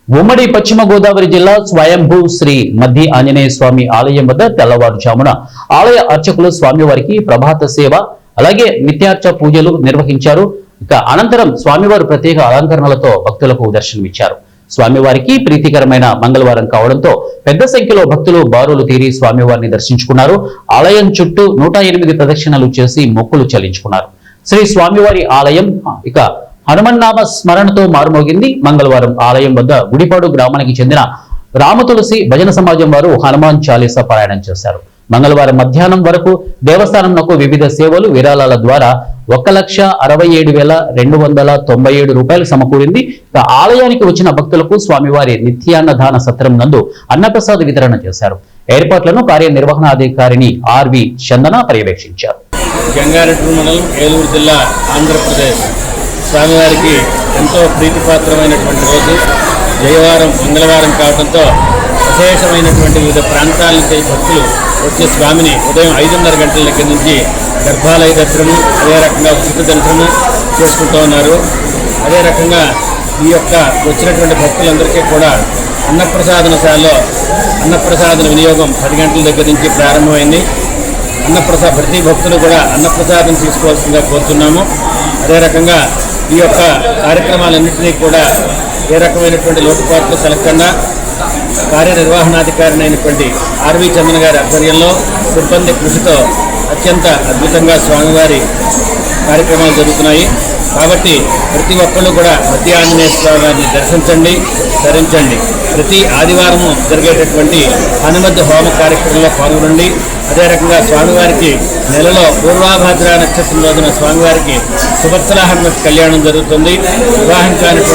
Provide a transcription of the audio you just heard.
ఉమ్మడి పశ్చిమ గోదావరి జిల్లా స్వయంభూ శ్రీ మధ్య ఆంజనేయ స్వామి ఆలయం వద్ద తెల్లవారుజామున ఆలయ అర్చకులు స్వామివారికి ప్రభాత సేవ అలాగే నిత్యార్చ పూజలు నిర్వహించారు. ఇక అనంతరం స్వామివారు ప్రత్యేక అలంకరణలతో భక్తులకు దర్శనమిచ్చారు. స్వామివారికి ప్రీతికరమైన మంగళవారం కావడంతో పెద్ద సంఖ్యలో భక్తులు బారులు తీరి స్వామివారిని దర్శించుకున్నారు. ఆలయం చుట్టూ 108 ప్రదక్షిణలు చేసి మొక్కులు చెల్లించుకున్నారు. శ్రీ స్వామివారి ఆలయం ఇక హనుమన్నామ స్మరణతో మారుమోగింది. మంగళవారం ఆలయం వద్ద గుడిపాడు గ్రామానికి చెందిన రామతులసి భజన సమాజం వారు హనుమాన్ చాలీసా పారాయణం చేశారు. మంగళవారం మధ్యాహ్నం వరకు దేవస్థానంకు వివిధ సేవలు విరాళాల ద్వారా 1,67,297 రూపాయలు సమకూరింది. ఆలయానికి వచ్చిన భక్తులకు స్వామివారి నిత్యాన్నదాన సత్రం నందు అన్నప్రసాద వితరణ చేశారు. ఏర్పాట్లను కార్యనిర్వహణాధికారిని ఆర్వి చందన పర్యవేక్షించారు. గంగారెడ్డి మండలం ఏలూరు జిల్లా ఆంధ్రప్రదేశ్. స్వామివారికి ఎంతో ప్రీతిపాత్రమైనటువంటి రోజు జయవారం మంగళవారం కావడంతో విశేషమైనటువంటి వివిధ ప్రాంతాల నుంచి భక్తులు వచ్చే స్వామిని ఉదయం 5:30 గంటల దగ్గర నుంచి గర్భాలయ దర్శనము అదే రకంగా ఉచిత దర్శనము చేసుకుంటూ ఉన్నారు. అదే రకంగా ఈ యొక్క వచ్చినటువంటి భక్తులందరికీ కూడా అన్నప్రసాదనశాలలో అన్నప్రసాదన వినియోగం 10 గంటల దగ్గర నుంచి ప్రారంభమైంది. ప్రతి భక్తులు కూడా అన్నప్రసాదం తీసుకోవాల్సిందిగా కోరుతున్నాము. అదే రకంగా ఈ యొక్క కార్యక్రమాలన్నింటినీ కూడా ఏ రకమైనటువంటి లోటుపాట్లు కలగకుండా కార్యనిర్వహణాధికారి అయినటువంటి ఆర్వి చందన గారి ఆధ్వర్యంలో సిబ్బంది కృషితో అత్యంత అద్భుతంగా స్వామివారి కార్యక్రమాలు జరుగుతున్నాయి. కాబట్టి ప్రతి ఒక్కళ్ళు కూడా మధ్య ఆంజనేయ స్వామి వారిని దర్శించండి, ధరించండి. ప్రతి ఆదివారము జరిగేటటువంటి హనుమద్ హోమ కార్యక్రమంలో పాల్గొనండి. అదే రకంగా స్వామివారికి నెలలో పూర్వాభాద్ర నక్షత్రం రోజున స్వామివారికి సుభద్ర హనుమత్ కళ్యాణం జరుగుతుంది. వివాహం కానిటువంటి